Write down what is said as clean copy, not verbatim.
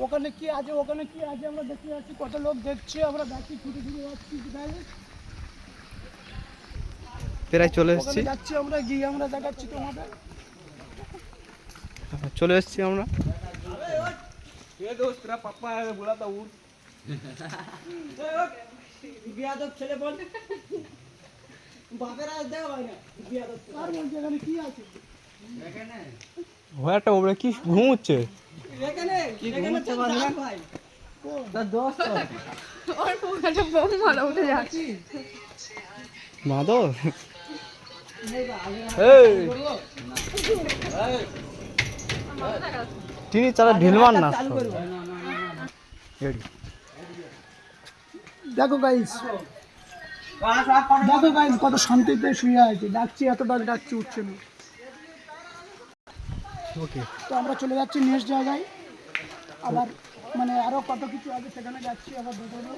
ওখানে কি আছে আমরা দেখতে যাচ্ছি, কত লোক দেখছে, আমরা দেখছি ছুটে ছুটে যাচ্ছি, প্রায় চলে এসেছি, যাচ্ছি আমরা, গিয়ে আমরা দেখাচ্ছি তোমাদের। চলে এসেছি আমরা। ছেলে বল বাপেরা দেওয়া হয় না, এখানে কি আছে? একটা ওপরে কি ঘুমোচ্ছে? মাদর তিনি চালা ঢিলমান না। দেখো গাইস কত শান্তিতে শুয়ে আছে, ডাকছি এতটা, ডাকছি উঠছে না। ওকে, তো আমরা চলে যাচ্ছি নেক্সট জায়গায়, আবার মানে আরো কত কিছু আছে সেখানে যাচ্ছি, আবার দেখবো।